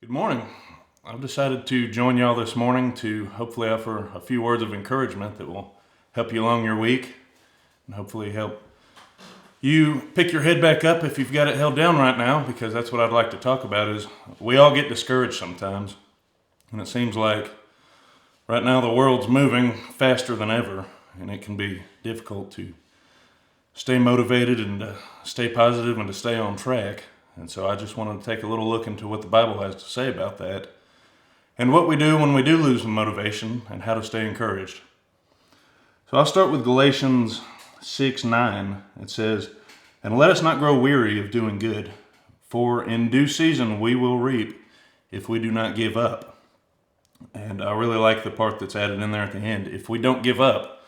Good morning. I've decided to join y'all this morning to hopefully offer a few words of encouragement that will help you along your week and hopefully help you pick your head back up if you've got it held down right now, because that's what I'd like to talk about. Is we all get discouraged sometimes, and it seems like right now the world's moving faster than ever, and it can be difficult to stay motivated and to stay positive and to stay on track. And so I just wanted to take a little look into what the Bible has to say about that and what we do when we do lose the motivation and how to stay encouraged. So I'll start with Galatians 6:9. It says, "And let us not grow weary of doing good, for in due season we will reap if we do not give up." And I really like the part that's added in there at the end. If we don't give up.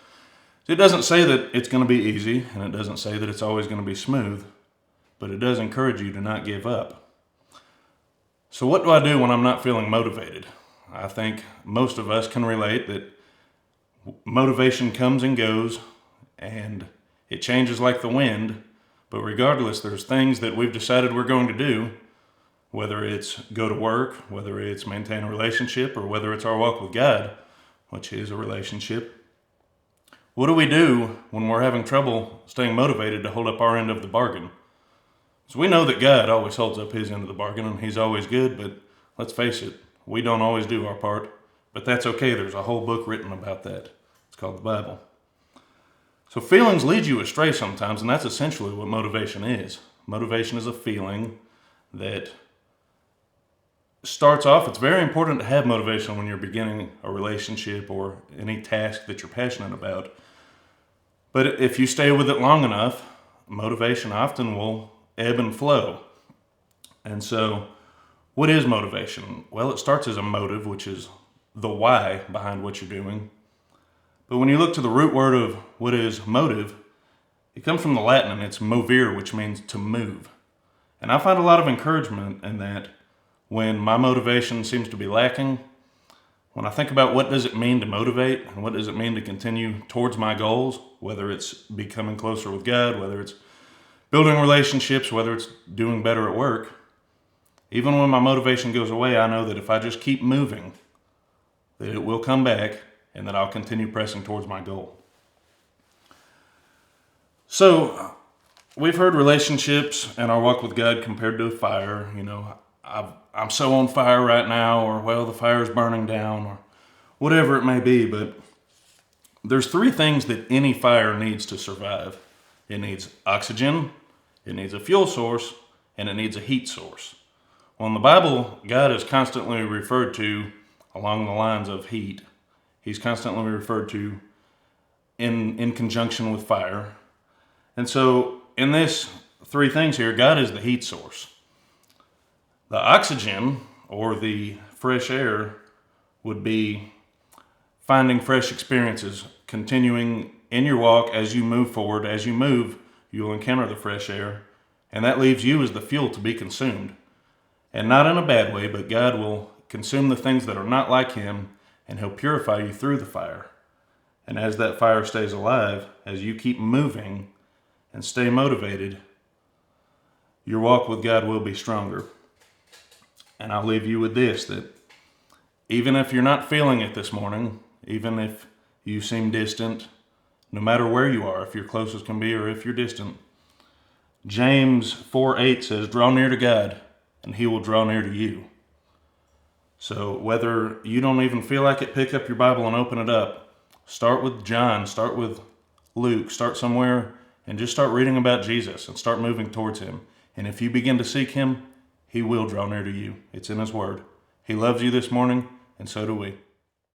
It doesn't say that it's going to be easy, and it doesn't say that it's always going to be smooth, but it does encourage you to not give up. So what do I do when I'm not feeling motivated? I think most of us can relate that motivation comes and goes, and it changes like the wind. But regardless, there's things that we've decided we're going to do, whether it's go to work, whether it's maintain a relationship, or whether it's our walk with God, which is a relationship. What do we do when we're having trouble staying motivated to hold up our end of the bargain? So we know that God always holds up his end of the bargain, and he's always good, but let's face it, we don't always do our part. But that's okay. There's a whole book written about that. It's called the Bible. So feelings lead you astray sometimes, and that's essentially what motivation is. Motivation is a feeling that starts off. It's very important to have motivation when you're beginning a relationship or any task that you're passionate about. But if you stay with it long enough, motivation often will ebb and flow. And so, what is motivation? Well, it starts as a motive, which is the why behind what you're doing. But when you look to the root word of what is motive, it comes from the Latin, and it's movere, which means to move. And I find a lot of encouragement in that when my motivation seems to be lacking. When I think about what does it mean to motivate and what does it mean to continue towards my goals, whether it's becoming closer with God, whether it's building relationships, whether it's doing better at work, even when my motivation goes away, I know that if I just keep moving, that it will come back and that I'll continue pressing towards my goal. So, we've heard relationships and our walk with God compared to a fire. I'm so on fire right now, or well, the fire's burning down, or whatever it may be. But there's three things that any fire needs to survive. It needs oxygen, it needs a fuel source, and it needs a heat source. Well, in the Bible, God is constantly referred to along the lines of heat. He's constantly referred to in conjunction with fire. And so in this three things here, God is the heat source. The oxygen, or the fresh air, would be finding fresh experiences, continuing in your walk as you move forward. As you move, you'll encounter the fresh air, and that leaves you as the fuel to be consumed. And not in a bad way, but God will consume the things that are not like him, and he'll purify you through the fire. And as that fire stays alive, as you keep moving and stay motivated, your walk with God will be stronger. And I'll leave you with this, that even if you're not feeling it this morning, even if you seem distant, no matter where you are, if you're close as can be or if you're distant, James 4:8 says, "Draw near to God, and he will draw near to you." So whether you don't even feel like it, pick up your Bible and open it up. Start with John, start with Luke, start somewhere and just start reading about Jesus and start moving towards him. And if you begin to seek him, he will draw near to you. It's in his word. He loves you this morning, and so do we.